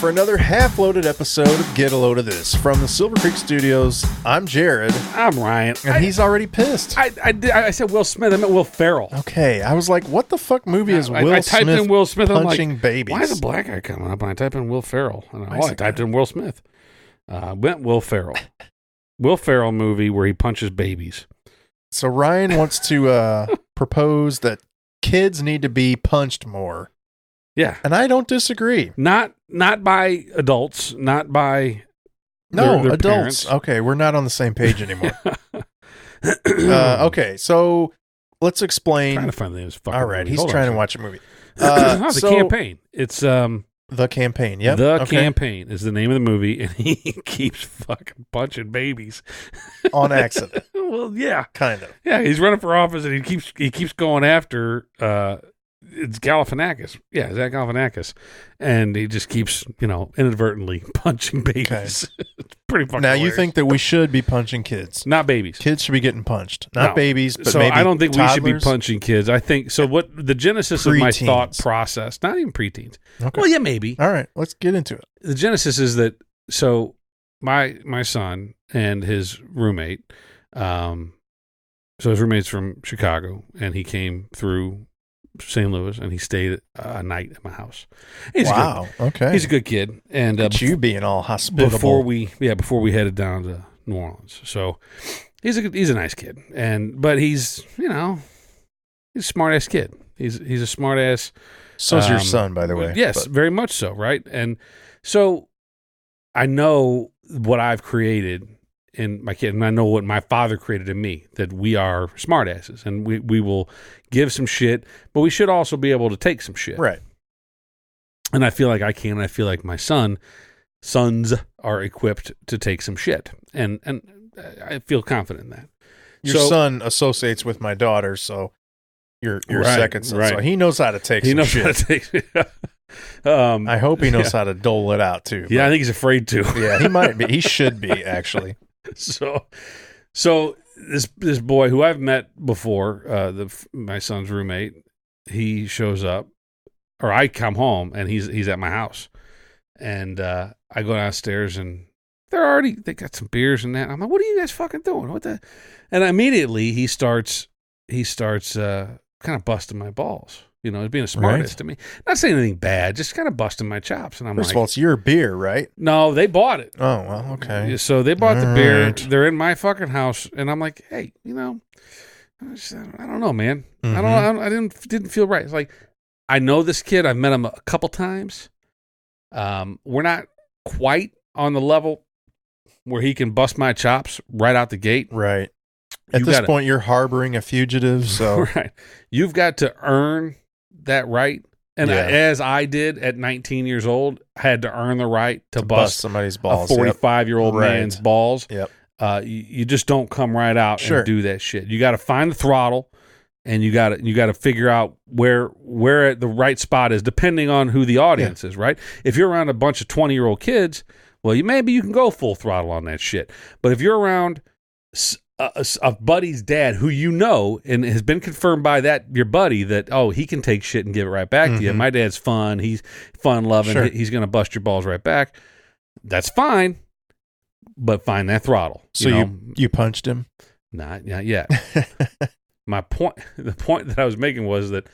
for another half-loaded episode of Get a Load of This. From the Silver Creek Studios, I'm Jarod. I'm Ryan. And he's already pissed. I said Will Smith. I meant Will Ferrell. Okay, I was like, what the fuck movie is Will I typed Smith in Will Smith. punching I'm like, babies? why is a black guy coming up? And I type in Will Ferrell. And I typed in Will Smith. Went Will Ferrell. Will Ferrell movie where he punches babies. So Ryan wants to propose that kids need to be punched more. Yeah. And I don't disagree. Not by adults, not by their adults. Parents. Okay, we're not on the same page anymore. Okay, so let's explain. I'm trying to find this fucking all right, movie. he's trying to watch a movie. The Campaign. It's The Campaign. Yep. The Campaign is the name of the movie, and he keeps fucking punching babies on accident. Well, yeah, kind of. Yeah, he's running for office, and he keeps going after it's Galifianakis. Yeah, Zach Galifianakis, and he just keeps inadvertently punching babies. Okay. It's pretty fucking. Now hilarious. You think that we should be punching kids, not babies? Kids should be getting punched, not babies. But so maybe I don't think toddlers? we should be punching kids. I think so. What the genesis of my thought process? Not even preteens. Okay. Well, yeah, maybe. All right, let's get into it. The genesis is that my son and his roommate. So his roommate's from Chicago, and he came through St. Louis, and he stayed a night at my house. Wow. Okay. He's a good kid, and you being all hospitable before we headed down to New Orleans. So he's a nice kid, but he's a smart ass kid. He's a smart ass. So's your son, by the way. Yes, very much so. Right, and so I know what I've created in my kid, and I know what my father created in me, that we are smartasses, and we will give some shit, but we should also be able to take some shit. Right. And I feel like I can, and I feel like my sons are equipped to take some shit. And I feel confident in that. Your son associates with my daughter, so your second son. Right. So he knows how to take some shit. How to take I hope he knows how to dole it out too. Yeah, I think he's afraid to. Yeah, he might be. He should be, actually. So this boy who I've met before, my son's roommate, he shows up, or I come home and he's at my house, and I go downstairs and they got some beers and that. I'm like, what are you guys fucking doing? What the? And immediately he starts kind of busting my balls. He's being a smartass to me. Not saying anything bad, just kind of busting my chops. And I'm First of all, it's your beer, right? No, they bought it. Oh, well, okay. So they bought the beer. They're in my fucking house, and I'm like, hey, I don't know, man. Mm-hmm. I didn't feel right. It's like, I know this kid. I've met him a couple times. We're not quite on the level where he can bust my chops right out the gate. Right. At this point, you're harboring a fugitive, so right. You've got to earn that right, and as I did at 19 years old, I had to earn the right to bust somebody's balls, a 45-year-old man's balls. Yep. You just don't come right out and do that shit. You got to find the throttle, and you got to figure out where the right spot is, depending on who the audience is. Right? If you're around a bunch of 20-year-old kids, well, maybe you can go full throttle on that shit. But if you're around a buddy's dad who and has been confirmed by your buddy that he can take shit and give it right back to you. My dad's fun. He's fun loving. Sure. He's going to bust your balls right back. That's fine, but find that throttle. So you punched him? Not yet. The point that I was making was that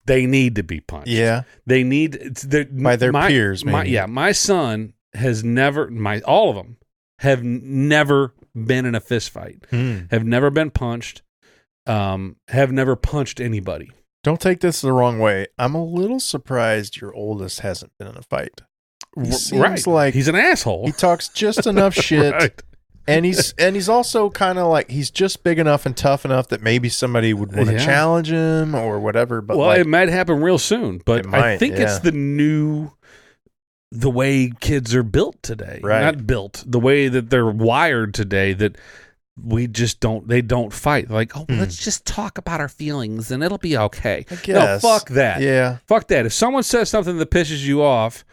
they need to be punched. Yeah, they need by their peers. Maybe. My son has never. All of them have never been in a fist fight, have never been punched, have never punched anybody. Don't take this the wrong way. I'm a little surprised your oldest hasn't been in a fight. He seems like he's an asshole. He talks just enough shit, right. and he's also kind of like he's just big enough and tough enough that maybe somebody would want to challenge him or whatever. But it might happen real soon. But I think it's the way kids are built today, right? Not built, the way that they're wired today, that they don't fight. Like, let's just talk about our feelings and it'll be okay. I guess. No, fuck that. Yeah. Fuck that. If someone says something that pisses you off,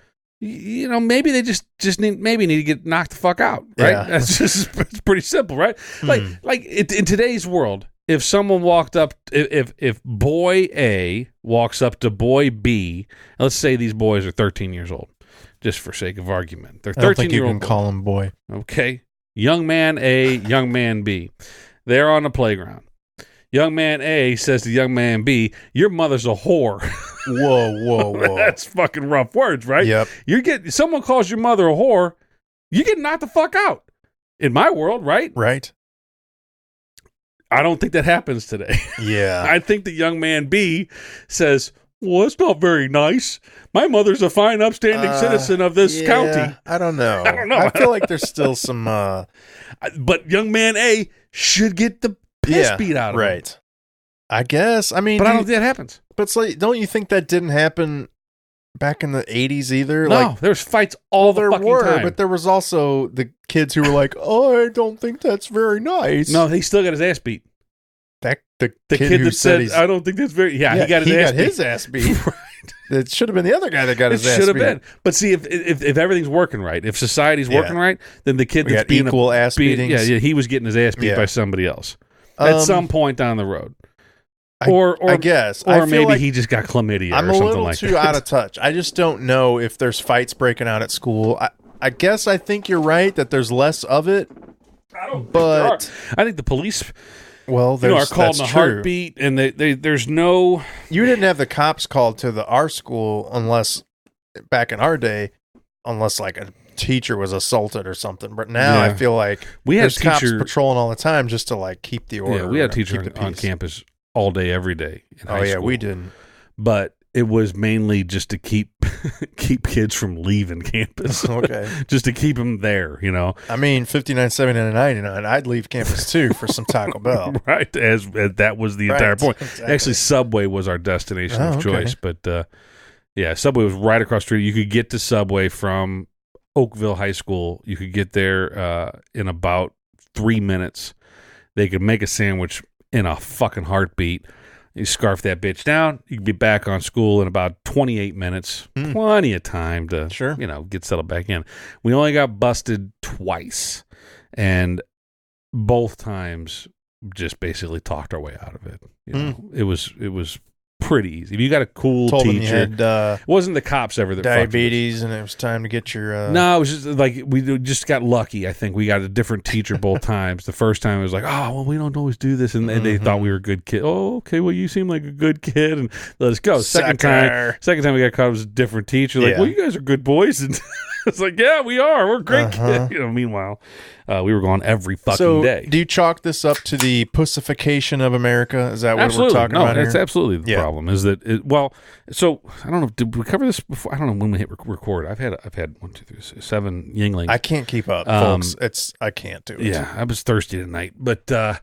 maybe they just need to get knocked the fuck out, right? Yeah. It's pretty simple, right? Like in today's world, if someone walked up, if boy A walks up to boy B, let's say these boys are 13 years old. just for sake of argument. They're 13-year-old. I don't think you can call him boy. Okay. Young man A, young man B. They're on the playground. Young man A says to young man B, your mother's a whore. Whoa. That's fucking rough words, right? Yep. Someone calls your mother a whore, you get knocked the fuck out. In my world, right? Right. I don't think that happens today. Yeah. I think the young man B says, well, that's not very nice. My mother's a fine, upstanding citizen of this county. I don't know. I feel like there's still some... But young man A should get the piss beat out of him. Right. I guess. I mean... But I don't think that happens. But it's like, don't you think that didn't happen back in the 80s either? No, like, there's fights all the fucking time. But there was also the kids who were like, oh, I don't think that's very nice. No, he still got his ass beat. The kid that said, I don't think that's very... Yeah, he got his ass beat. Right. It should have been the other guy that got his ass beat. It should have been. But see, if everything's working right, if society's working right, then the kid that's being... equal ass beatings. Yeah, he was getting his ass beat by somebody else at some point down the road. I guess. Or maybe like he just got chlamydia or something like that. I'm a little too out of touch. I just don't know if there's fights breaking out at school. I guess I think you're right that there's less of it. I think the police... Well, are called in a heartbeat, and there's no... You didn't have the cops called to our school unless, back in our day, unless like a teacher was assaulted or something. But now I feel like there's cops patrolling all the time just to like keep the order. Yeah, we had a teacher on campus all day, every day in high school. We didn't. But it was mainly just to keep kids from leaving campus. Okay. Just to keep them there, you know. I mean, 59, 79, 99, I'd leave campus too for some Taco Bell. Right, as that was the entire point. Exactly. Actually, Subway was our destination of choice. But, Subway was right across the street. You could get to Subway from Oakville High School. You could get there in about 3 minutes. They could make a sandwich in a fucking heartbeat. You scarf that bitch down, you can be back on school in about 28 minutes. Plenty of time to, get settled back in. We only got busted twice, and both times just basically talked our way out of it. It was pretty easy. If you got a cool teacher, it wasn't the cops ever that diabetes, and it was time to get your. No, it was just like we just got lucky. I think we got a different teacher both times. The first time it was like, oh well, we don't always do this, and they thought we were a good kid. Oh, okay, well you seem like a good kid, and let us go. Second time we got caught, it was a different teacher. Like, well, you guys are good boys, and it's like, yeah, we are. We're great kids. Meanwhile, we were gone every fucking day. Do you chalk this up to the pussification of America? Is that what we're talking about here? That's absolutely the problem. Is that so I don't know. Did we cover this before? I don't know when we hit record. I've had 1, 2, 3, 7 Yinglings. I can't keep up, folks. I can't do it. Yeah, I was thirsty tonight, but the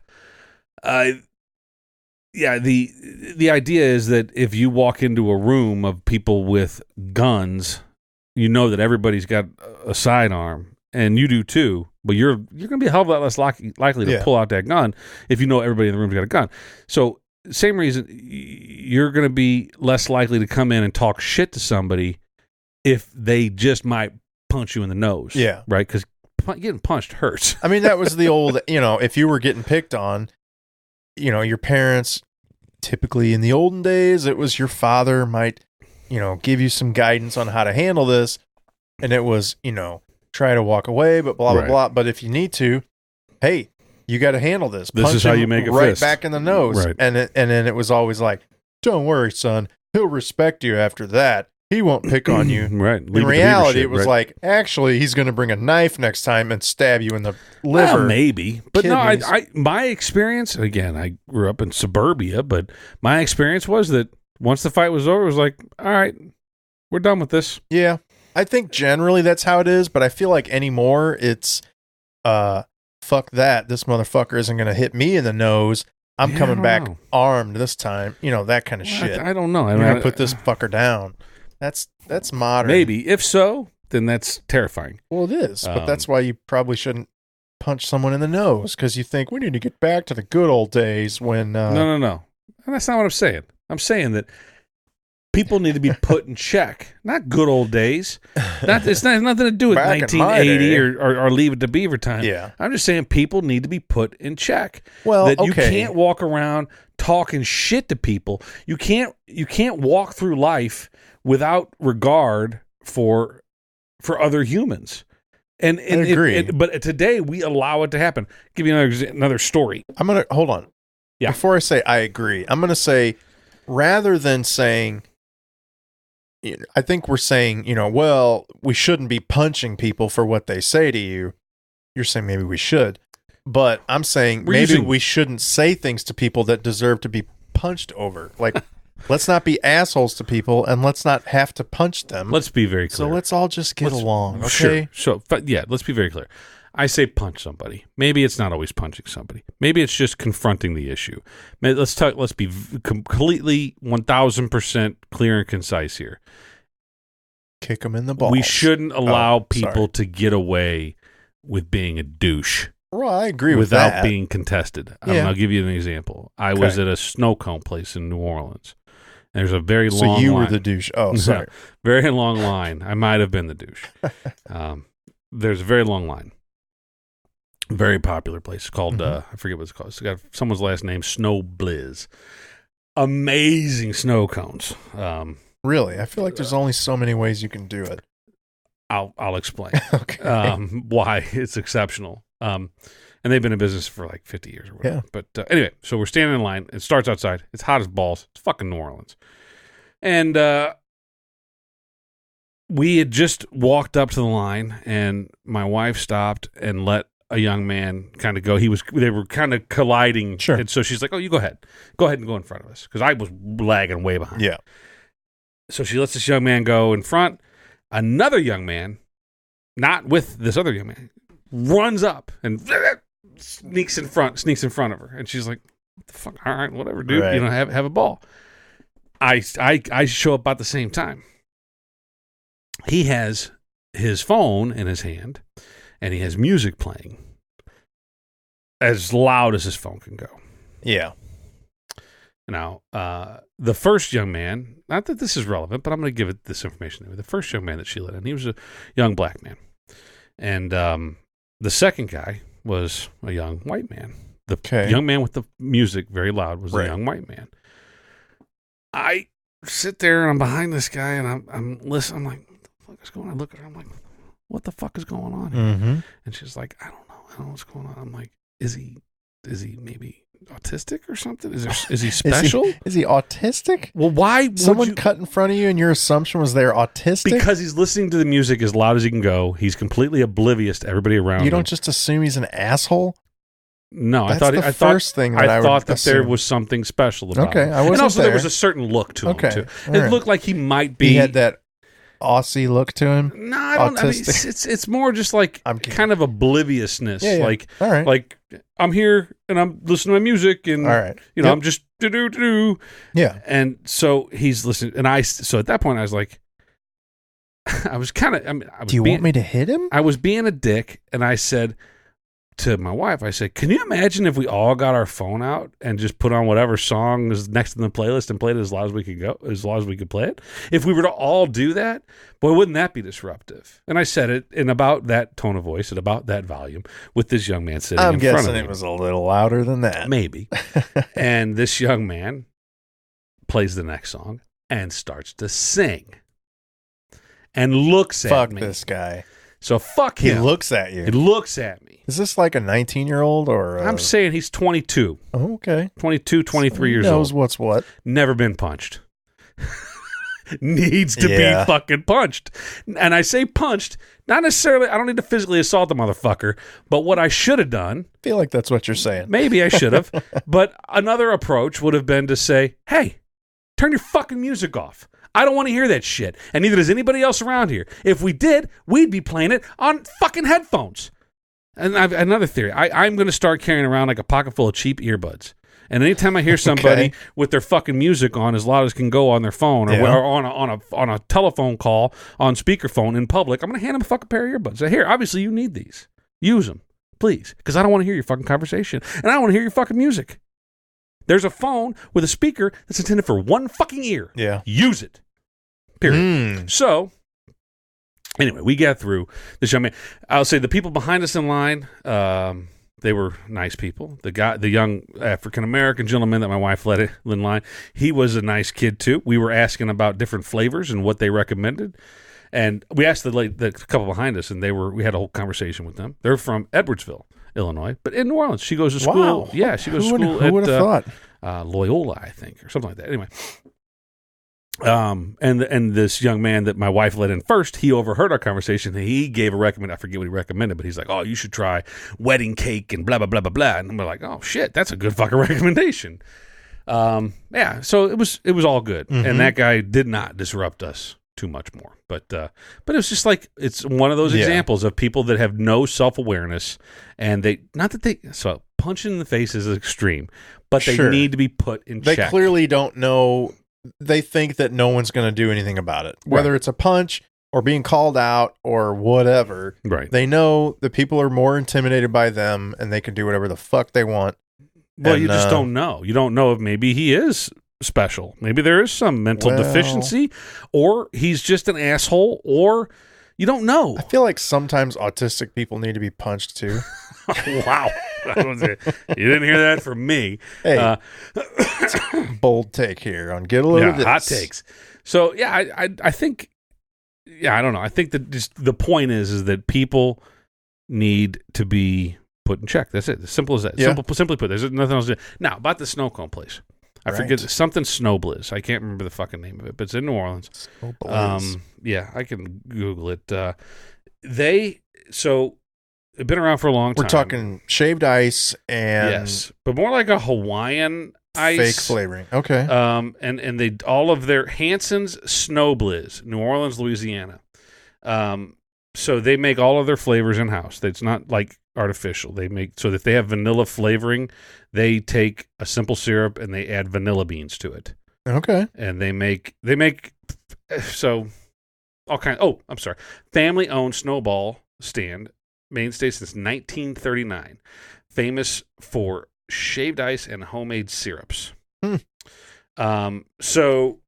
idea is that if you walk into a room of people with guns, you know that everybody's got a sidearm, and you do too. But you're going to be a hell of a lot less likely to pull out that gun if you know everybody in the room's got a gun. So, same reason, you're going to be less likely to come in and talk shit to somebody if they just might punch you in the nose. Yeah. Right? Because getting punched hurts. I mean, that was the old, if you were getting picked on, your parents, typically in the olden days, it was your father might, give you some guidance on how to handle this. And it was, try to walk away, but blah, blah, blah. But if you need to, hey, you got to handle this. This is how you make a right fist. Back in the nose. Right. And then it was always like, don't worry, son. He'll respect you after that. He won't pick on you. Right. In reality, it was like, actually, he's going to bring a knife next time and stab you in the liver. Well, maybe. But kidneys. No, my experience, again, I grew up in suburbia, but my experience was that once the fight was over, it was like, all right, we're done with this. Yeah. I think generally that's how it is, but I feel like anymore it's, fuck that. This motherfucker isn't going to hit me in the nose. I'm coming back armed this time. That kind of shit. I don't know. I'm going to put this fucker down. That's modern. Maybe. If so, then that's terrifying. Well, it is, but that's why you probably shouldn't punch someone in the nose, because you think we need to get back to the good old days when... No. And that's not what I'm saying. I'm saying that people need to be put in check. Not good old days. It's not nothing to do with 1980 or Leave It to Beaver time. Yeah. I'm just saying people need to be put in check. Well, that you can't walk around talking shit to people. You can't walk through life without regard for for other humans. And I agree. But today we allow it to happen. I'll give you another story. I'm going to hold on. Yeah. Before I say I agree, I'm going to say, rather than saying, I think we're saying, well, we shouldn't be punching people for what they say to you. You're saying maybe we should. But I'm saying we shouldn't say things to people that deserve to be punched over. Like, let's not be assholes to people, and let's not have to punch them. Let's be very clear. So let's all just get along, okay? Sure. Yeah, let's be very clear. I say punch somebody. Maybe it's not always punching somebody. Maybe it's just confronting the issue. Let's be completely 1,000% clear and concise here. Kick them in the balls. We shouldn't allow people to get away with being a douche. Well, I agree with without that. being contested. I'll give you an example. I was at a snow cone place in New Orleans. There's a very long line. So you were the douche. Oh, sorry. Very long line. I might have been the douche. There's a very long line. Very popular place. It's called, I forget what it's called. It's got someone's last name, Sno-bliz. Amazing snow cones. Really? I feel like there's only so many ways you can do it. I'll explain. Okay. Why it's exceptional. And they've been in business for like 50 years or whatever. Yeah. But anyway, so we're standing in line. It starts outside. It's hot as balls. It's fucking New Orleans. And we had just walked up to the line, and my wife stopped and let a young man kind of go. They were kind of colliding. Sure. And so she's like, oh, you go ahead. Go ahead and go in front of us. Because I was lagging way behind. Yeah. So she lets this young man go in front. Another young man, not with this other young man, runs up and sneaks in front of her. And she's like, what the fuck? All right, whatever, dude. Right. Have a ball. I show up about the same time. He has his phone in his hand, and he has music playing as loud as his phone can go. Yeah. Now, the first young man, not that this is relevant, but I'm going to give it this information. The first young man that she let in, he was a young black man. And the second guy was a young white man. The young man with the music very loud was a young white man. I sit there and I'm behind this guy and I'm listening. I'm like, what the fuck is going on? I look at her. I'm like, what the fuck is going on here? Mm-hmm. And she's like, I don't know what's going on. I'm like, is he maybe autistic or something? Is he special? Is he autistic? Well, why someone cut in front of you and your assumption was they're autistic? Because he's listening to the music as loud as he can go. He's completely oblivious to everybody around him. You don't just assume he's an asshole? No, That's I thought that there was something special about him. I wasn't and also there was a certain look to him too. All it right. looked like he might be. He had that Aussie look to him. No, I don't. I mean, it's more just like kind of obliviousness. Yeah. Like, all right. Like I'm here and I'm listening to my music and all right. I'm just do. Yeah. And so he's listening, and so at that point I was like, I was kind of. I mean, do you want me to hit him? I was being a dick, and I said to my wife, I said, can you imagine if we all got our phone out and just put on whatever song is next in the playlist and played it as loud as we could go, as loud as we could play it? If we were to all do that, boy, wouldn't that be disruptive? And I said it in about that tone of voice and about that volume with this young man sitting in front of me. I'm guessing it was a little louder than that. Maybe. And this young man plays the next song and starts to sing and looks at me. Fuck this guy. So fuck him. He looks at you. He looks at me. Is this like a 19-year-old or? I'm saying he's 22. Oh, okay. 22, 23 years old. Knows what's what. Never been punched. Needs to be fucking punched. And I say punched, not necessarily, I don't need to physically assault the motherfucker, but what I should have done. I feel like that's what you're saying. Maybe I should have. But another approach would have been to say, hey, turn your fucking music off. I don't want to hear that shit. And neither does anybody else around here. If we did, we'd be playing it on fucking headphones. And I've another theory. I'm going to start carrying around like a pocket full of cheap earbuds. And anytime I hear somebody with their fucking music on as loud as can go on their phone or on a telephone call on speakerphone in public, I'm going to hand them a fucking pair of earbuds. Say, here, obviously you need these. Use them, please. Because I don't want to hear your fucking conversation. And I don't want to hear your fucking music. There's a phone with a speaker that's intended for one fucking ear. Yeah. Use it. Period. So, anyway, we got through this young man. I'll say the people behind us in line, they were nice people. The young African-American gentleman that my wife let in line, he was a nice kid too. We were asking about different flavors and what they recommended. And we asked the couple behind us, and we had a whole conversation with them. They're from Edwardsville, Illinois, but in New Orleans. She goes to school. Wow. Yeah, she goes to school who would have at Loyola, I think, or something like that. Anyway. And this young man that my wife let in first, he overheard our conversation. And he gave a recommend. I forget what he recommended, but he's like, "Oh, you should try wedding cake and blah blah blah blah blah." And we're like, "Oh shit, that's a good fucking recommendation." Yeah. So it was all good, and that guy did not disrupt us too much more. But it was just like it's one of those examples of people that have no self-awareness, and so punching in the face is extreme, but they need to be put in check. They clearly don't know. They think that no one's going to do anything about it, whether it's a punch or being called out or whatever. Right. They know that people are more intimidated by them, and they can do whatever the fuck they want. Well, you just don't know. You don't know if maybe he is special. Maybe there is some mental deficiency, or he's just an asshole, or you don't know. I feel like sometimes autistic people need to be punched too. Wow. You didn't hear that from me. Hey, bold take here on Get a Load of This. Hot takes. So, I think, I don't know. I think that just the point is that people need to be put in check. That's it. As simple as that. Yeah. Simply put, there's nothing else to do. Now, about the snow cone place. I forget something Sno-bliz. I can't remember the fucking name of it, but it's in New Orleans. Yeah, I can Google it. They've been around for a long time. We're talking shaved ice and but more like a Hawaiian ice fake flavoring. Okay. And they all of their Hansen's Sno-bliz, New Orleans, Louisiana. So they make all of their flavors in house. It's not like artificial. They make so that if they have vanilla flavoring, they take a simple syrup and they add vanilla beans to it. Okay. And they make so all kind. Oh, I'm sorry. Family owned snowball stand, mainstay since 1939, famous for shaved ice and homemade syrups. So.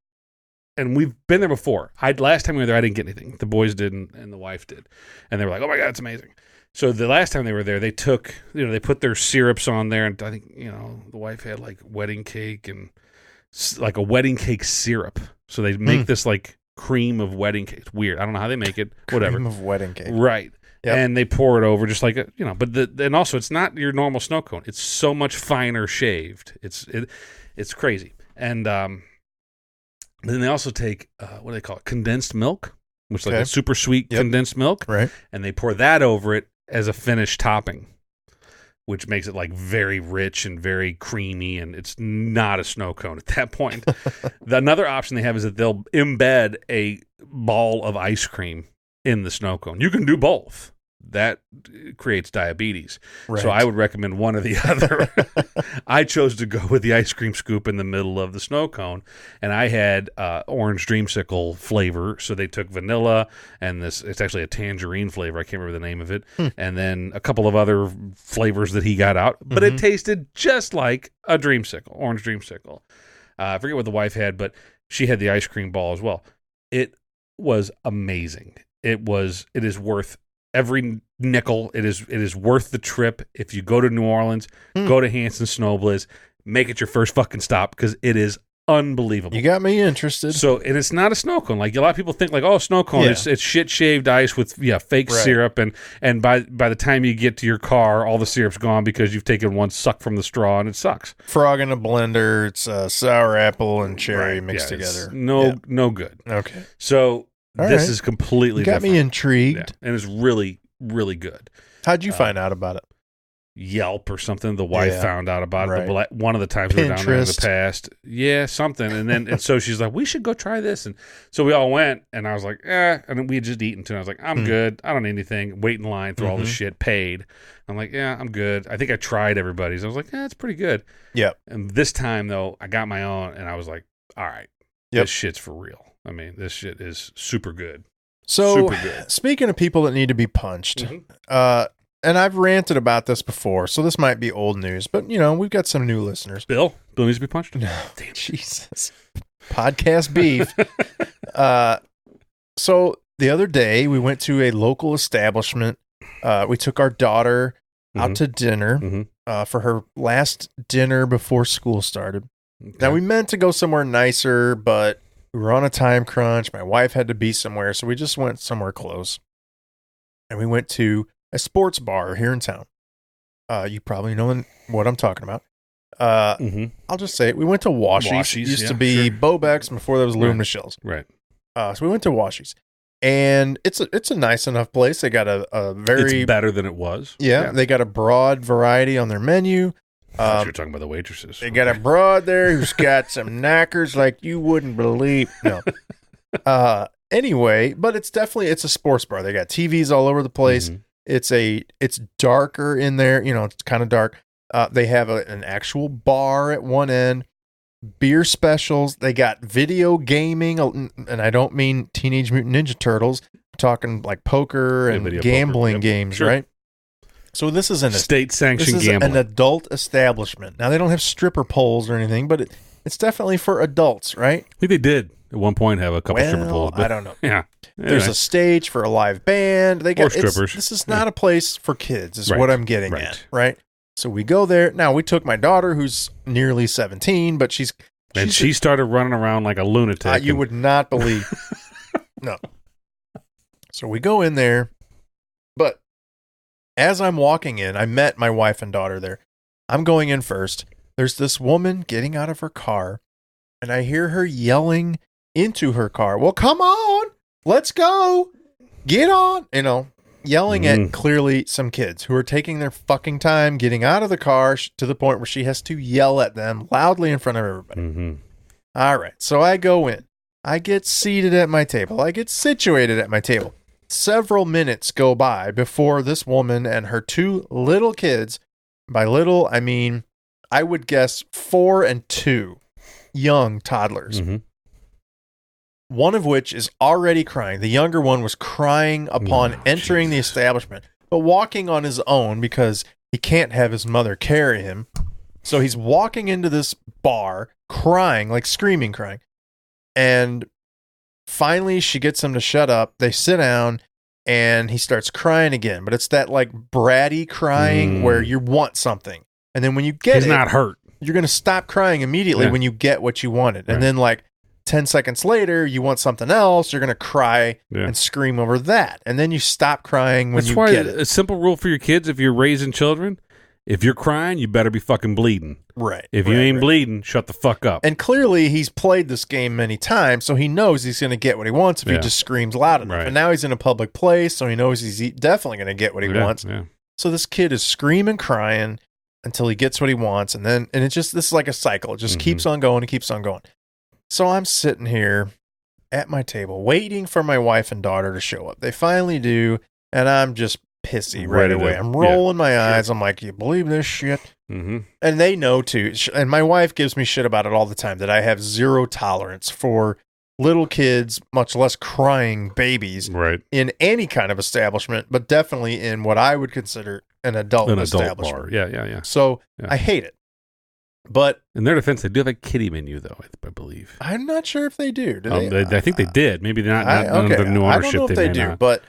And we've been there before. Last time we were there, I didn't get anything. The boys did, and the wife did. And they were like, "Oh my god, it's amazing!" So the last time they were there, they took, they put their syrups on there, and I think, the wife had like wedding cake and like a wedding cake syrup. So they make this like cream of wedding cake. It's weird. I don't know how they make it. Whatever. Cream of wedding cake. Right. Yep. And they pour it over just like but and also it's not your normal snow cone. It's so much finer shaved. It's crazy. And then they also take, what do they call it? Condensed milk, which is like a super sweet condensed milk. Right. And they pour that over it as a finished topping, which makes it like very rich and very creamy. And it's not a snow cone at that point. Another option they have is that they'll embed a ball of ice cream in the snow cone. You can do both. That creates diabetes. Right. So I would recommend one or the other. I chose to go with the ice cream scoop in the middle of the snow cone, and I had orange dreamsicle flavor. So they took vanilla and it's actually a tangerine flavor. I can't remember the name of it. And then a couple of other flavors that he got out, but it tasted just like a dreamsicle, orange dreamsicle. I forget what the wife had, but she had the ice cream ball as well. It was amazing. It is worth every nickel. It is worth the trip. If you go to New Orleans, go to Hansen Sno-bliz, make it your first fucking stop because it is unbelievable. You got me interested. So, and it's not a snow cone. Like a lot of people think, like, oh, snow cone, it's shit shaved ice with fake syrup, and by the time you get to your car, all the syrup's gone because you've taken one suck from the straw and it sucks. Frog in a blender. It's sour apple and cherry mixed together. No good. Okay. So. This is completely different. Got me intrigued. And it's really, really good. How'd you find out about it? Yelp or something. The wife found out about it one of the times we were down there in the past. Yeah, something. And so she's like, we should go try this. And so we all went, and I was like, and we had just eaten too. And I was like, I'm good. I don't need anything. Wait in line through all this shit, paid. I'm like, yeah, I'm good. I think I tried everybody's. I was like, it's pretty good. Yep. And this time, though, I got my own, and I was like, all right, this shit's for real. I mean, this shit is super good. So, super good. Speaking of people that need to be punched, and I've ranted about this before, so this might be old news, but, we've got some new listeners. Bill needs to be punched? No. Damn. Jesus. Podcast beef. So, the other day, we went to a local establishment. We took our daughter out to dinner for her last dinner before school started. Okay. Now, we meant to go somewhere nicer, but We were on a time crunch. My wife had to be somewhere, so we just went somewhere close. And we went to a sports bar here in town. You probably know what I'm talking about. I'll just say it. We went to Washies. It used to be Bobeck's before there was Lou Michelle's. Right. So we went to Washies. And it's a nice enough place. They got a very... It's better than it was. Yeah. They got a broad variety on their menu. You're talking about the waitresses. They got a broad there who's got some knackers like you wouldn't believe. No. Anyway, but it's a sports bar. They got TVs all over the place. It's darker in there. It's kind of dark. They have an actual bar at one end. Beer specials. They got video gaming, and I don't mean Teenage Mutant Ninja Turtles. I'm talking like poker and gambling games, right? So this is state-sanctioned gambling. An adult establishment. Now, they don't have stripper poles or anything, but it's definitely for adults, right? I think they did at one point have a couple stripper poles. I don't know. Yeah. Anyway. There's a stage for a live band. They got strippers. This is not a place for kids, is what I'm getting at, right? So we go there. Now, we took my daughter, who's nearly 17, but she started running around like a lunatic. You would not believe. No. So we go in there, but as I'm walking in, I met my wife and daughter there. I'm going in first. There's this woman getting out of her car, and I hear her yelling into her car, "Well, come on, let's go, get on," yelling at clearly some kids who are taking their fucking time getting out of the car to the point where she has to yell at them loudly in front of everybody. All right, so I go in. I get seated at my table. I get situated at my table. Several minutes go by before this woman and her two little kids, by little, I mean, I would guess 4 and 2 young toddlers. One of which is already crying. The younger one was crying upon entering the establishment, but walking on his own because he can't have his mother carry him. So he's walking into this bar, crying, like screaming, crying. And finally, she gets him to shut up. They sit down, and he starts crying again. But it's that like bratty crying where you want something. And then when you get He's not hurt. You're going to stop crying immediately when you get what you wanted. And then like 10 seconds later, you want something else. You're going to cry and scream over that. And then you stop crying when you get it. A simple rule for your kids, if you're raising children, if you're crying, you better be fucking bleeding. Right. If you ain't bleeding, shut the fuck up. And clearly, he's played this game many times, so he knows he's going to get what he wants if he just screams loud enough. And now he's in a public place, so he knows he's definitely going to get what he wants. So this kid is screaming, crying until he gets what he wants, and it's just, this is like a cycle. It just keeps on going and keeps on going. So I'm sitting here at my table waiting for my wife and daughter to show up. They finally do, and I'm just pissy right away. I'm rolling my eyes. I'm like, you believe this shit? And they know too. And my wife gives me shit about it all the time, that I have zero tolerance for little kids, much less crying babies in any kind of establishment, but definitely in what I would consider an adult establishment. Bar. Yeah. So I hate it. But in their defense, they do have a kiddie menu, though, I believe. I'm not sure if they do. I think they did. Maybe they're not under the new ownership. I don't know if they do, but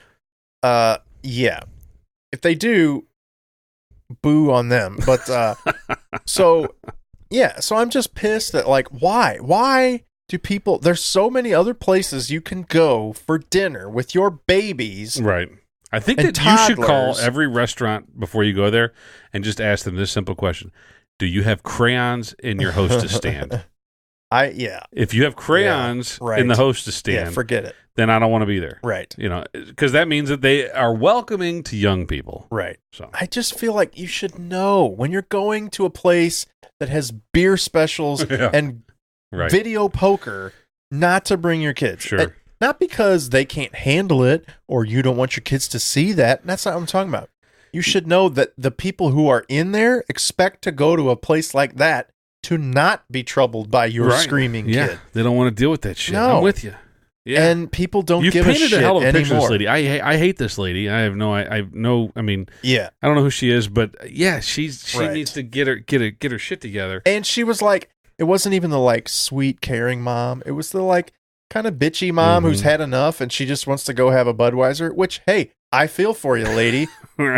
yeah. If they do, boo on them. But so I'm just pissed that, like, why do people, there's so many other places you can go for dinner with your babies. Right. I think that toddlers. You should call every restaurant before you go there and just ask them this simple question. Do you have crayons in your hostess stand? If you have crayons in the hostess stand, forget it. Then I don't want to be there. Right. Because that means that they are welcoming to young people. Right. So I just feel like you should know when you're going to a place that has beer specials and video poker, not to bring your kids. Sure. Not because they can't handle it or you don't want your kids to see that. That's not what I'm talking about. You should know that the people who are in there expect to go to a place like that to not be troubled by your screaming kid. They don't want to deal with that shit. No. I'm with you. Yeah. And people don't give a shit anymore. You've painted a hell of a picture of this lady. I hate this lady. I don't know who she is, but she needs to get her shit together. And she was like, it wasn't even the like sweet, caring mom. It was the like kind of bitchy mom who's had enough and she just wants to go have a Budweiser, which, hey, I feel for you, lady.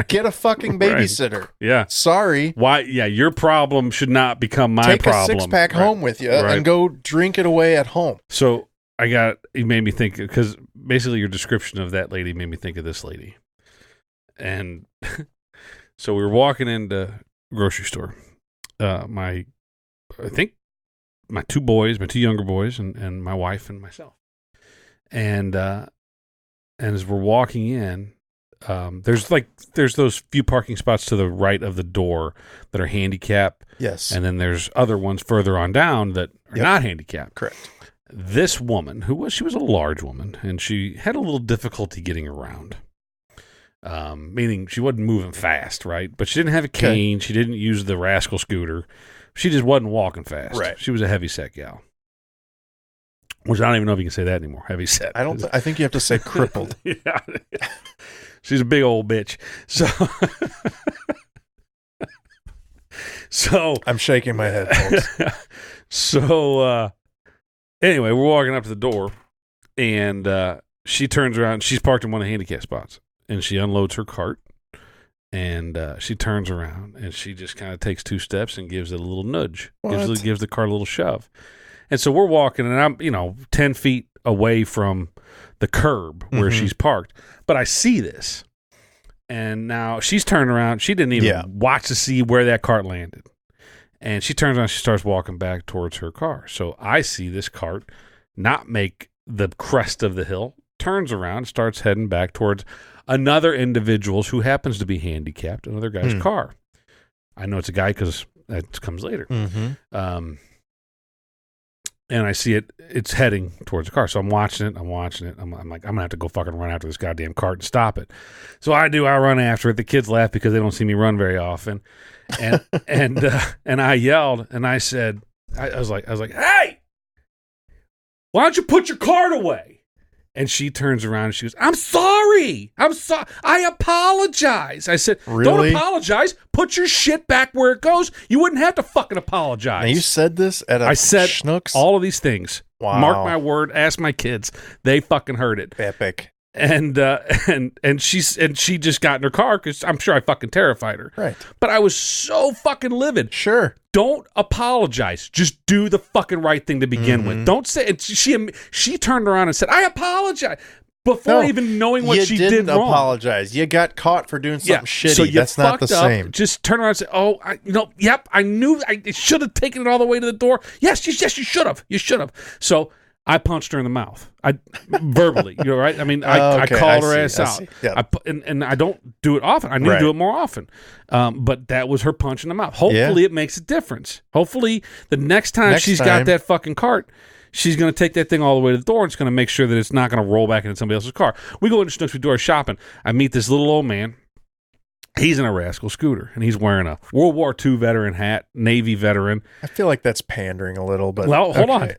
Get a fucking babysitter. Yeah. Sorry. Why? Yeah, your problem should not become my problem. Take a six-pack home with you and go drink it away at home. So it made me think, because basically your description of that lady made me think of this lady. And so we were walking into a grocery store. I think my two younger boys, and my wife and myself. And as we're walking in, there's those few parking spots to the right of the door that are handicap. Yes. And then there's other ones further on down that are not handicap. Correct. This woman, she was a large woman, and she had a little difficulty getting around. Meaning she wasn't moving fast, right? But she didn't have a cane. She didn't use the rascal scooter. She just wasn't walking fast. Right. She was a heavy set gal. Which I don't even know if you can say that anymore. Heavy set. I think you have to say crippled. Yeah. She's a big old bitch. So I'm shaking my head, folks. So anyway, we're walking up to the door, and she turns around. She's parked in one of the handicap spots, and she unloads her cart, and she turns around, and she just kind of takes 2 steps and gives it a little nudge. Gives the cart a little shove. And so we're walking, and I'm 10 feet away from the curb where she's parked. But I see this. And now she's turned around. She didn't even watch to see where that cart landed. And she turns around, she starts walking back towards her car. So I see this cart not make the crest of the hill, turns around, starts heading back towards another individual's who happens to be handicapped, another guy's car. I know it's a guy because that comes later. And I see it's heading towards the car. So I'm watching it. I'm like, I'm going to have to go fucking run after this goddamn cart and stop it. So I run after it. The kids laugh because they don't see me run very often. And and I yelled, and I said, I was like, hey, why don't you put your cart away? And she turns around and she goes, I'm sorry. I apologize. I said, Don't apologize. Put your shit back where it goes. You wouldn't have to fucking apologize. Now you said this at I said Schnuck's? All of these things. Wow. Mark my word. Ask my kids. They fucking heard it. Epic. And she just got in her car because I'm sure I fucking terrified her. Right. But I was so fucking livid. Sure. Don't apologize. Just do the fucking right thing to begin with. Don't say it. She turned around and said, I apologize. Before even knowing what she did wrong. You didn't apologize. You got caught for doing something shitty. So that's not the same. Just turn around and say, I knew I should have taken it all the way to the door. Yes, you should have. You should have. So I punched her in the mouth. Verbally, you're right. I mean, I called her ass out. Yep. And I don't do it often. I need to do it more often. But that was her punch in the mouth. Hopefully, it makes a difference. Hopefully, the next time she's got that fucking cart, she's going to take that thing all the way to the door and it's going to make sure that it's not going to roll back into somebody else's car. We go into Schnuck's, we do our shopping. I meet this little old man. He's in a rascal scooter, and he's wearing a World War II veteran hat, Navy veteran. I feel like that's pandering a little, but well, hold on.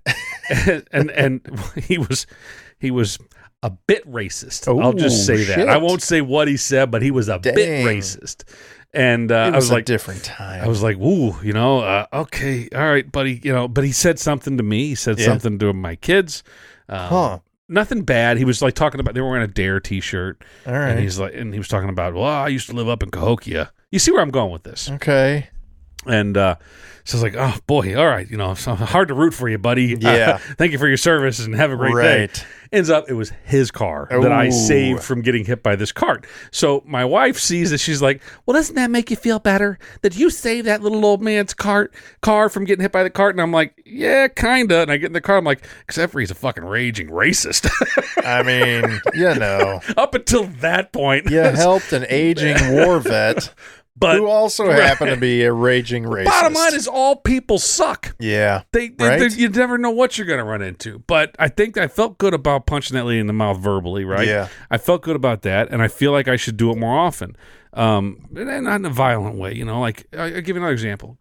and he was a bit racist. Ooh, I'll just say shit. that. I won't say what he said, but he was a bit racist. And I was like, different time. I was like, ooh, okay, all right, buddy, But he said something to me. He said something to my kids. Nothing bad. He was like talking about they were wearing a Dare T-shirt. All right. And he was talking about, well, I used to live up in Cahokia. You see where I'm going with this? Okay. And so I was like, oh boy, all right, it's hard to root for you, buddy. Yeah. Thank you for your service and have a great day. Ends up, it was his car that I saved from getting hit by this cart. So my wife sees it. She's like, well, doesn't that make you feel better that you saved that little old man's car from getting hit by the cart? And I'm like, yeah, kinda. And I get in the car. I'm like, except for he's a fucking raging racist. I mean, up until that point, you helped an aging war vet. But who also happened to be a raging racist. Bottom line is all people suck. Yeah. You never know what you're going to run into. But I think I felt good about punching that lady in the mouth verbally, right? Yeah. I felt good about that, and I feel like I should do it more often. And not in a violent way, like I'll give you another example.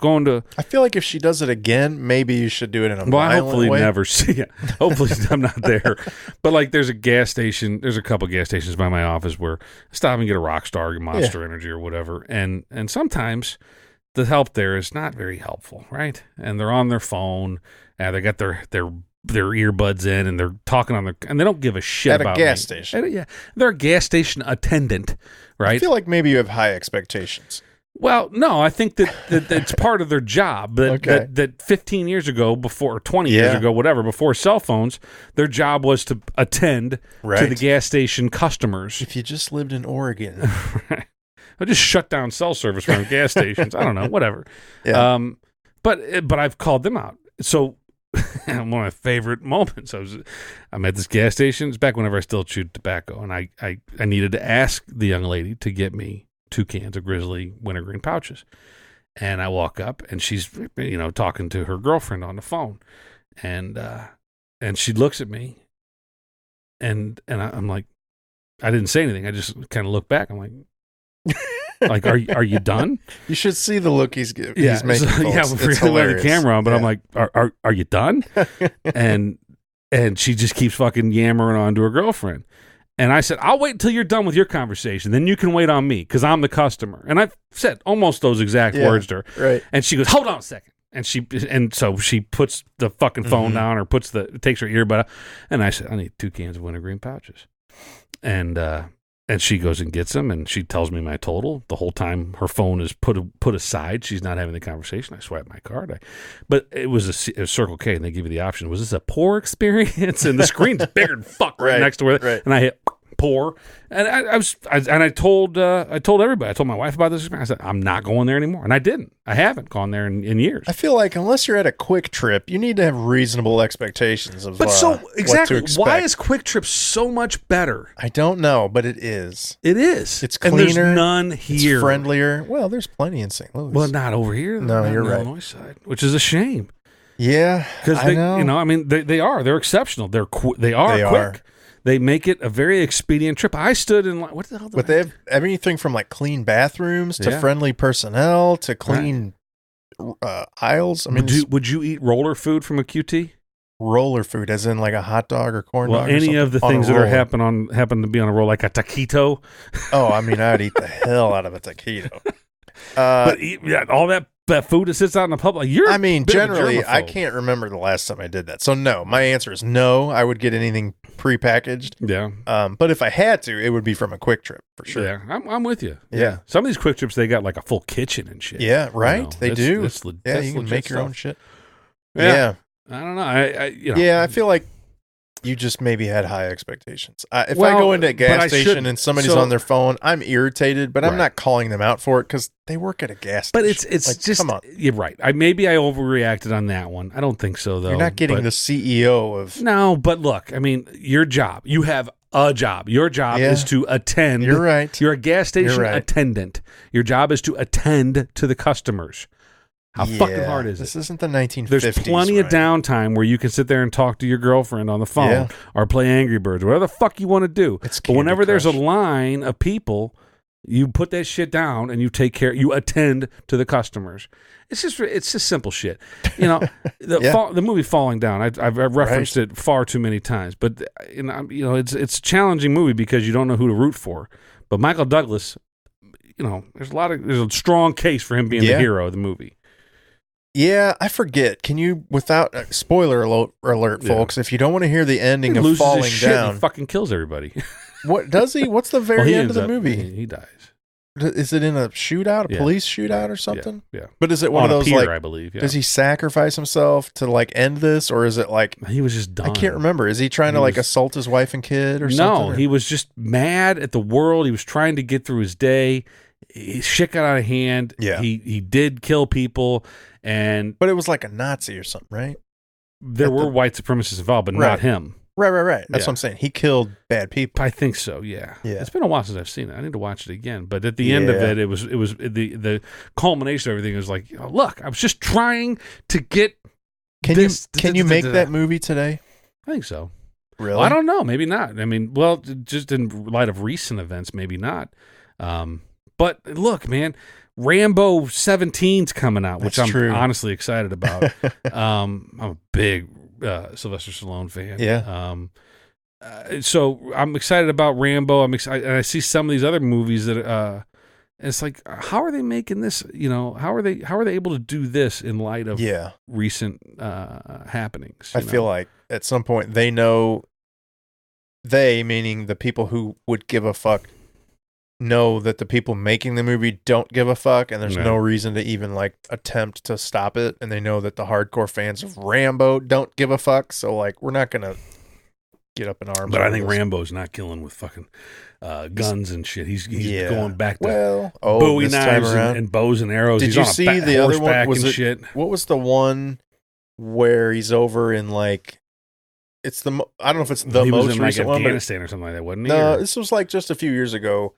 I feel like if she does it again, maybe you should do it in a violent hopefully way. Never see it. Hopefully I'm not there. But like there's a gas station, there's a couple gas stations by my office where I stop and get a Rockstar, Monster Energy or whatever. And sometimes the help there is not very helpful, right? And they're on their phone, and they got their earbuds in, and they're talking on and they don't give a shit about a gas station. They're a gas station attendant, right? I feel like maybe you have high expectations. Well, no, I think that it's part of their job. That 15 years ago, before 20 years ago, whatever, before cell phones, their job was to attend to the gas station customers. If you just lived in Oregon. Right. I just shut down cell service around gas stations. I don't know, whatever. Yeah. But I've called them out. So one of my favorite moments, I'm at this gas station. It's back whenever I still chewed tobacco, and I needed to ask the young lady to get me 2 cans of Grizzly wintergreen pouches. And I walk up, and she's talking to her girlfriend on the phone, and she looks at me, and I'm like, I didn't say anything. I just kind of look back. I'm like. Like, are you done? You should see the look he's making. So, we're the camera on, but I'm like, are you done? and she just keeps fucking yammering on to her girlfriend. And I said, I'll wait until you're done with your conversation. Then you can wait on me because I'm the customer. And I've said almost those exact words to her. Right. And she goes, hold on a second. And so she puts the fucking phone down or takes her earbud out. And I said, I need 2 cans of wintergreen pouches. And she goes and gets them, and she tells me my total. The whole time her phone is put aside. She's not having the conversation. I swipe my card. But it was a Circle K, and they give you the option. Was this a pour experience? And the screen's bigger than fuck right next to it. Right. And I hit pour. And I told everybody. I told my wife about this. I said, I'm not going there anymore. And I didn't. I haven't gone there in years. I feel like unless you're at a QuikTrip, you need to have reasonable expectations of what to expect. Why is QuikTrip so much better? I don't know, but it is. It is. It's cleaner. And there's none here. It's friendlier. Well, there's plenty in St. Louis. Well, not over here. No, you're right. Illinois side, which is a shame. Yeah, because they are. They're exceptional. They are quick. They make it a very expedient trip. I stood in what the hell? But they have everything from like clean bathrooms to friendly personnel to clean aisles. I mean, would you eat roller food from a QT? Roller food, as in like a hot dog or corn dog. Well, any of the things that happen to be on a roll, like a taquito. Oh, I mean, I'd eat the hell out of a taquito. But all that food that sits out in the public. Generally, I can't remember the last time I did that. So no, my answer is no. I would get anything prepackaged. Yeah. But if I had to, it would be from a QuikTrip for sure. Yeah, I'm with you. Yeah. Some of these QuikTrips, they got like a full kitchen and shit. Yeah, right. They do. You can make your own shit. Yeah. I don't know. I feel like you just maybe had high expectations. If I go into a gas station and somebody's on their phone, I'm irritated, but I'm not calling them out for it because they work at a gas station. But it's like, just, come on. You're right. Maybe I overreacted on that one. I don't think so, though. You're not getting the CEO of... No, but look, I mean, your job, you have a job. Your job is to attend. You're right. You're a gas station attendant. Your job is to attend to the customers. How fucking hard is it? This isn't the 1950s. There's plenty of downtime where you can sit there and talk to your girlfriend on the phone or play Angry Birds, whatever the fuck you want to do. But whenever there's a line of people, you put that shit down and you take care. You attend to the customers. It's just simple shit. The movie Falling Down. I've referenced it far too many times, but it's a challenging movie because you don't know who to root for. But Michael Douglas, there's a strong case for him being the hero of the movie. Yeah, I forget. Can you, without spoiler alert, folks, if you don't want to hear the ending of Falling Down, he fucking kills everybody. What does he? What's the very end of the movie? He dies. Is it in a shootout, a police shootout or something? Yeah. But is it one of those pier, I believe? Does he sacrifice himself to like end this, or is it like he was just done? I can't remember. Is he trying to assault his wife and kid or something? No, he was just mad at the world. He was trying to get through his day. Shit got out of hand. Yeah, he did kill people. But it was like a Nazi or something, right? There were white supremacists involved, but not him. Right. That's what I'm saying. He killed bad people. I think so. Yeah. It's been a while since I've seen it. I need to watch it again. But at the end of it, it was the culmination of everything was like, look, I was just trying to get. Can you make that movie today? I think so. Really? Well, I don't know. Maybe not. I mean, well, just in light of recent events, maybe not. But look, man. Rambo 17's coming out, which I'm honestly excited about. I'm a big Sylvester Stallone fan. Yeah. So I'm excited about Rambo. I'm excited, and I see some of these other movies that it's like, how are they making this? How are they able to do this in light of recent happenings? I feel like at some point they know. They, meaning the people who would give a fuck, know that the people making the movie don't give a fuck, and there's no reason to even like attempt to stop it. And they know that the hardcore fans of Rambo don't give a fuck. So like, we're not gonna get up in arms. But I think Rambo's not killing with fucking guns and shit. He's going back to Bowie knives and bows and arrows. Did he's you on a see the other one? Was it shit. What was the one where he's over in like? It's the I don't know if it's the most recent one, Afghanistan or something like that, wasn't he? No, this was like just a few years ago,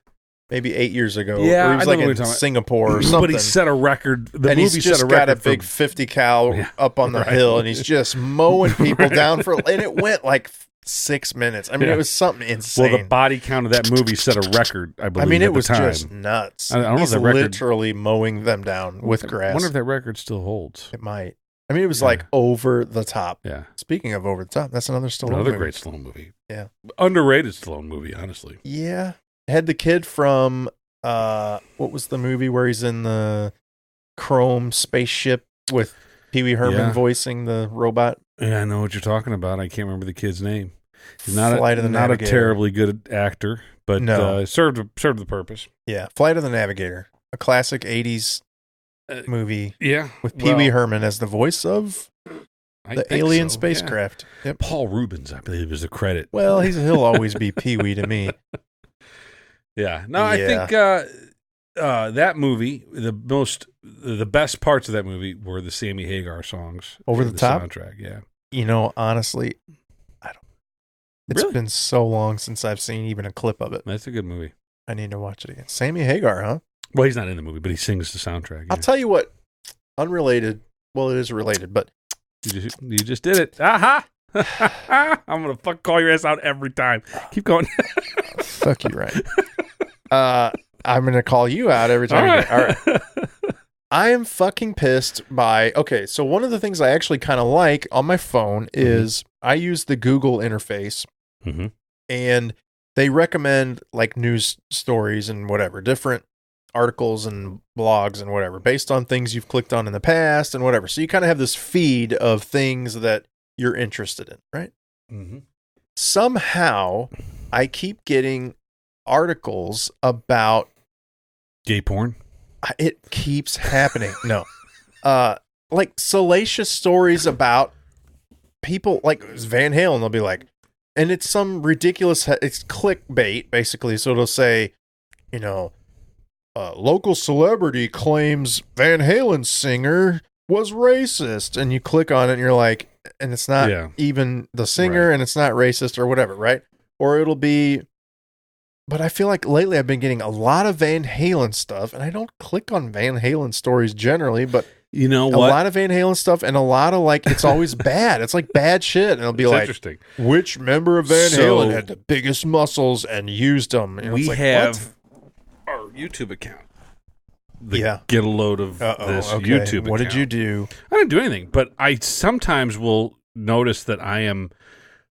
maybe 8 years ago. Yeah, or he was like in Singapore or something. But he set a record. The and movie he's just set a record got a big 50 cal up on the hill, and he's just mowing people down for. And it went like 6 minutes. I mean, it was something insane. Well, the body count of that movie set a record. I believe. I mean, it was time. just nuts. I don't know he's if the record, literally mowing them down with grass. I wonder if that record still holds. It might. I mean, it was like over the top. Yeah. Speaking of over the top, that's another Stallone movie. Great Stallone movie. Yeah. Underrated Stallone movie, honestly. Yeah. Had the kid from, what was the movie where he's in the chrome spaceship with Pee Wee Herman voicing the robot? Yeah, I know what you're talking about. I can't remember the kid's name. He's not a terribly good actor, but served the purpose. Yeah. Flight of the Navigator, a classic 80s movie with Pee Wee Herman as the voice of the alien spacecraft. Yeah. Yep. Paul Rubens, I believe, is the credit. Well, he'll always be Pee Wee to me. Yeah. No, I think that movie, the best parts of that movie were the Sammy Hagar songs. Over the top? Soundtrack, yeah. You know, honestly, it's been so long since I've seen even a clip of it. That's a good movie. I need to watch it again. Sammy Hagar, huh? Well, he's not in the movie, but he sings the soundtrack. Yeah. I'll tell you what, unrelated. Well, it is related, but you just did it. Aha! I'm gonna call your ass out every time. Keep going. Fuck you, right? I'm gonna call you out every time. All right. I am fucking pissed by. Okay, so one of the things I actually kind of like on my phone is I use the Google interface, and they recommend like news stories and whatever different articles and blogs and whatever based on things you've clicked on in the past and whatever. So you kind of have this feed of things that you're interested in, right? Somehow I keep getting articles about gay porn. It keeps happening. No, like salacious stories about people like Van Halen. They'll be like, and it's some ridiculous, it's clickbait basically. So it'll say, you know, local celebrity claims Van Halen singer was racist, and you click on it and you're like, and it's not even the singer and it's not racist or whatever, right? Or it'll be, but I feel like lately I've been getting a lot of Van Halen stuff, and I don't click on Van Halen stories generally, but you know what? A lot of Van Halen stuff and a lot of like, it's always bad. It's like bad shit. And it'll be like, interesting. Which member of Van Halen had the biggest muscles and used them? And we like, have our YouTube account. Get a load of this YouTube account. What did you do? I didn't do anything, but I sometimes will notice that I am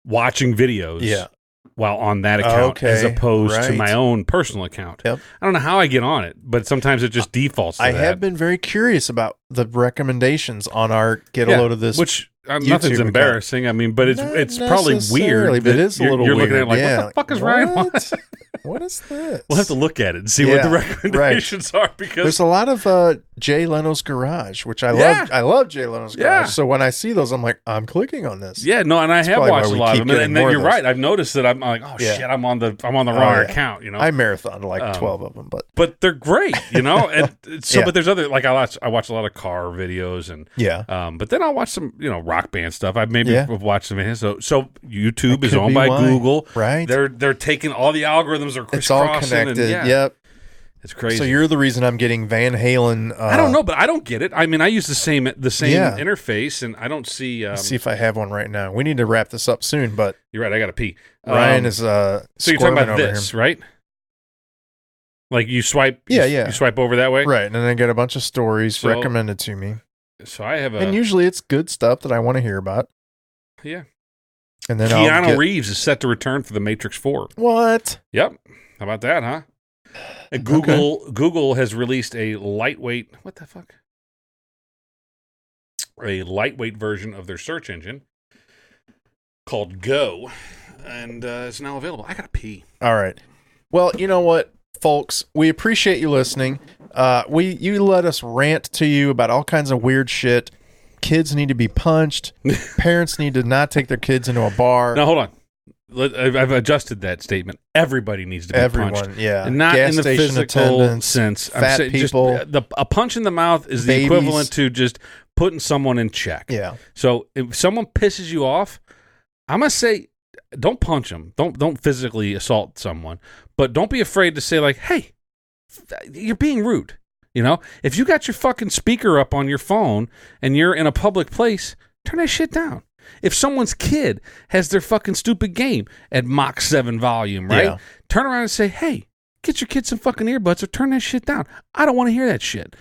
watching videos while on that account as opposed to my own personal account. Yep. I don't know how I get on it, but sometimes it just defaults to that. I have been very curious about the recommendations on our Get a Load of This. Which nothing's embarrassing. I mean, but it's probably weird. But it is a little weird. You're looking at it like, what the fuck is Ryan watching? What is this? We'll have to look at it and see what the recommendations are, because there's a lot of Jay Leno's Garage, which I love. I love Jay Leno's Garage. So when I see those, I'm like, I'm clicking on this. Yeah, no, and I have watched a lot of them. And then you're right. I've noticed that I'm like, oh shit, I'm on the wrong account. You know, I marathoned like 12 of them, but they're great. You know, and so but there's other, like I watch a lot of car videos and but then I'll watch some rock band stuff. I've watched some. So YouTube is owned by Google, right? They're taking all the algorithms are it's all connected. Yep, it's crazy. So you're the reason I'm getting Van Halen. I don't know, but I don't get it. I mean, I use the same interface, and I don't see. Let's see if I have one right now. We need to wrap this up soon, but you're right. I got to pee. Ryan is so you're talking about this, right? Like you swipe, you swipe over that way, right? And then I get a bunch of stories recommended to me. So I have and usually it's good stuff that I want to hear about. Yeah. And then Keanu Reeves is set to return for The Matrix 4. What? Yep. How about that, huh? And Google has released a lightweight. What the fuck? A lightweight version of their search engine called Go, and it's now available. I gotta pee. All right. Well, you know what? folks, we appreciate you listening. You let us rant to you about all kinds of weird shit. Kids need to be punched. Parents need to not take their kids into a bar. Now, hold on. I've adjusted that statement. Everybody needs to be punched. Yeah. And not Gas in the station physical sense. Fat people. A punch in the mouth is the equivalent to just putting someone in check. Yeah. So if someone pisses you off, I'm going to say, don't punch them. Don't physically assault someone. But don't be afraid to say, like, hey, you're being rude. You know, if you got your fucking speaker up on your phone and you're in a public place, turn that shit down. If someone's kid has their fucking stupid game at Mach 7 volume, right? Yeah. Turn around and say, hey, get your kid some fucking earbuds or turn that shit down. I don't want to hear that shit.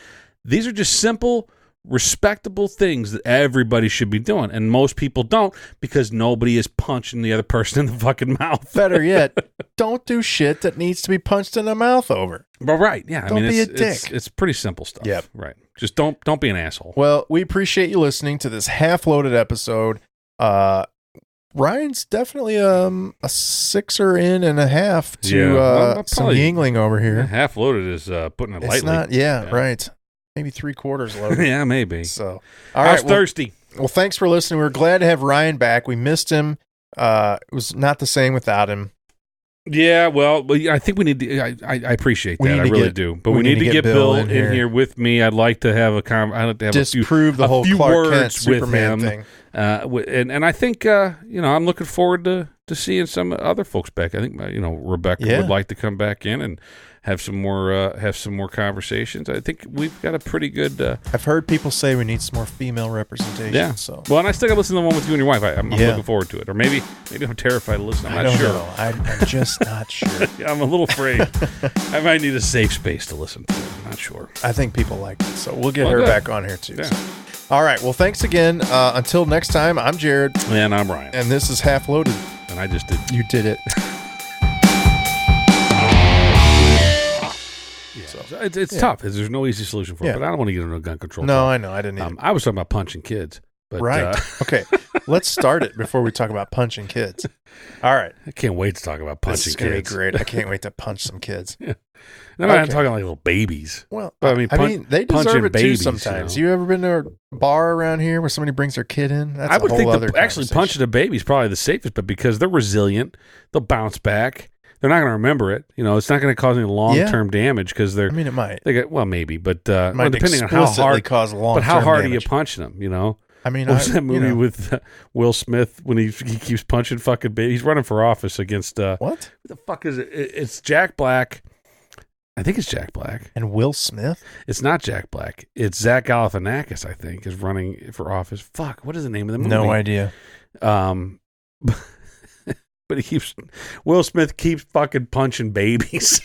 These are just simple, respectable things that everybody should be doing. And most people don't because nobody is punching the other person in the fucking mouth. Better yet, don't do shit that needs to be punched in the mouth over. But right, yeah. Don't be a dick. It's pretty simple stuff. Yep. Right. Just don't be an asshole. Well, we appreciate you listening to this half-loaded episode. Ryan's definitely a 6.5 to some Yingling over here. Half loaded is putting it lightly. It's not, right. Maybe 3/4 loaded. Yeah, maybe. So, all right. I was thirsty. Well, thanks for listening. We're glad to have Ryan back. We missed him. It was not the same without him. Yeah, well, I think we need to. I appreciate that. I really do. But we need to get Bill in here with me. I'd like to have I'd like to have disprove the whole Clark Kent Superman thing. And I think I'm looking forward to seeing some other folks back. I think Rebecca would like to come back in and have some more conversations. I think we've got a pretty good. I've heard people say we need some more female representation. Yeah. So and I still got to listen to the one with you and your wife. I'm looking forward to it. Or maybe I'm terrified to listen. I'm not sure. Know. I'm just not sure. I'm a little afraid. I might need a safe space to listen to it. I'm not sure. I think people like it, so we'll get her back on here too. Yeah. So. All right. Well, thanks again. Until next time, I'm Jarod. And I'm Ryan. And this is Half Loaded. And I just did. You did it. It's tough. There's no easy solution for it. But I don't want to get into a gun control. No, I know. I didn't either. I was talking about punching kids. But, right. Okay. Let's start it before we talk about punching kids. All right. I can't wait to talk about punching kids. This is going to be great. I can't wait to punch some kids. Yeah. No, I'm talking like little babies. Well, I mean, they deserve it too sometimes. You ever been to a bar around here where somebody brings their kid in? That's I would a whole think other actually punching a baby is probably the safest, but because they're resilient, they'll bounce back. They're not going to remember it. It's not going to cause any long-term damage because they're. I mean, it might. Maybe, but depending on how hard. Cause long-term but how hard damage. are you punching them? I mean, what was that movie with Will Smith when he keeps punching fucking babies? He's running for office against what? What the fuck is it? It's Jack Black. I think it's Jack Black. And Will Smith? It's not Jack Black. It's Zach Galifianakis, I think, is running for office. Fuck, what is the name of the movie? No idea. But Will Smith keeps fucking punching babies.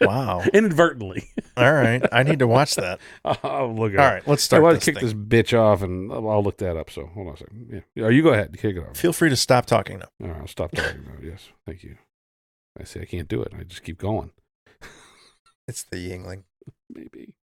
Wow. Inadvertently. All right. I need to watch that. I'll look at it. All right. Let's start I want to kick this bitch off, and I'll look that up. So hold on a second. Yeah. You go ahead. Kick it off. Feel free to stop talking now. All right. I'll stop talking now. Yes. Thank you. I say I can't do it. I just keep going. It's the Yingling. Maybe.